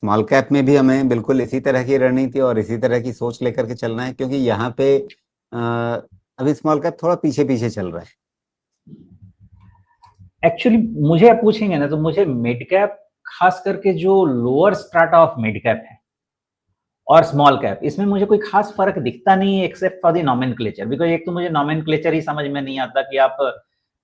Small cap में भी हमें बिल्कुल इसी तरह की रणनीति और इसी तरह की सोच लेकर के चलना है, क्योंकि यहाँ पे अभी स्मॉल कैप थोड़ा पीछे पीछे चल रहा है। एक्चुअली मुझे आप पूछेंगे ना, तो मुझे मिड कैप, खास करके जो lower strata of mid cap है और स्मॉल कैप, इसमें मुझे कोई खास फर्क दिखता नहीं है except for the nomenclature. Because एक तो मुझे नॉमेनक्लेचर ही समझ में नहीं आता कि आप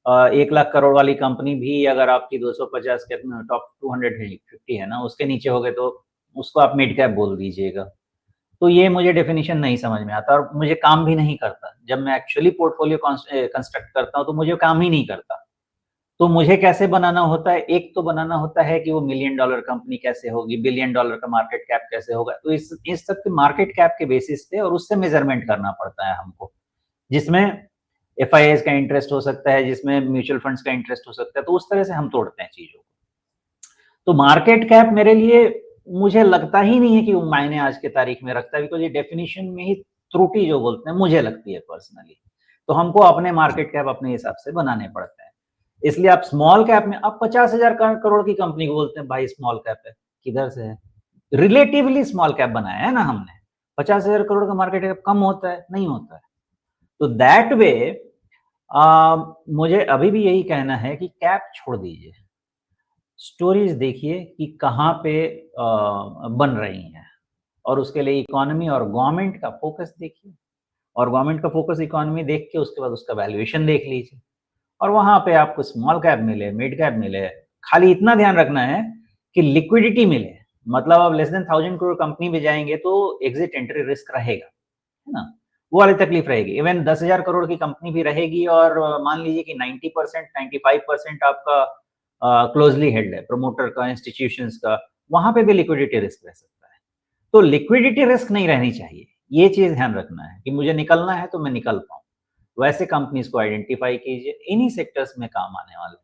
1 लाख करोड़ वाली कंपनी भी अगर आपकी 250 के टॉप 200 है, 50 है ना, उसके नीचे हो गए तो उसको आप मिड कैप बोल दीजिएगा। तो ये मुझे डेफिनेशन नहीं समझ में आता और मुझे काम भी नहीं करता। जब मैं एक्चुअली पोर्टफोलियो कंस्ट्रक्ट करता हूँ तो मुझे काम ही नहीं करता। तो मुझे कैसे बनाना होता है, एक तो बनाना होता है कि वो मिलियन डॉलर कंपनी कैसे होगी, बिलियन डॉलर का मार्केट कैप कैसे होगा। तो इस सब के मार्केट कैप के बेसिस पे और उससे मेजरमेंट करना पड़ता है हमको, जिसमें एफआईआईज का इंटरेस्ट हो सकता है, जिसमें म्यूचुअल फंड्स का इंटरेस्ट हो सकता है। तो उस तरह से हम तोड़ते हैं चीजों को। तो मार्केट कैप मेरे लिए मुझे लगता ही नहीं है कि वो मायने आज के तारीख में रखता है, बिकॉज ये डेफिनेशन में ही त्रुटि जो बोलते हैं मुझे लगती है पर्सनली। तो हमको अपने मार्केट कैप अपने हिसाब से बनाने पड़ते हैं। इसलिए आप स्मॉल कैप में आप 50,000 करोड़ की कंपनी को बोलते हैं भाई स्मॉल कैप है, किधर से है? रिलेटिवली स्मॉल कैप बनाया है ना हमने। 50,000 करोड़ का मार्केट कैप कम होता है? नहीं होता है। तो दैट वे मुझे अभी भी यही कहना है कि कैप छोड़ दीजिए, स्टोरीज देखिए कि कहाँ पे बन रही हैं, और उसके लिए इकोनॉमी और गवर्नमेंट का फोकस देखिए, और गवर्नमेंट का फोकस इकोनॉमी देख के उसके बाद उसका वैल्यूएशन देख लीजिए, और वहां पे आपको स्मॉल कैप मिले, मिड कैप मिले, खाली इतना ध्यान रखना है कि लिक्विडिटी मिले। मतलब आप लेस देन 1,000 करोड़ कंपनी में जाएंगे तो एग्जिट एंट्री रिस्क रहेगा, है ना, वो वाली तकलीफ रहेगी। इवन 10,000 करोड़ की कंपनी भी रहेगी और मान लीजिए कि 90% 95% आपका क्लोजली हेल्ड है, प्रमोटर का, इंस्टीट्यूशंस का, वहां पे भी लिक्विडिटी रिस्क रह सकता है। तो लिक्विडिटी रिस्क नहीं रहनी चाहिए, ये चीज ध्यान रखना है कि मुझे निकलना है तो मैं निकल पाऊं। वैसे कंपनीज को आइडेंटिफाई कीजिए, इन्हीं सेक्टर्स में काम आने वाले।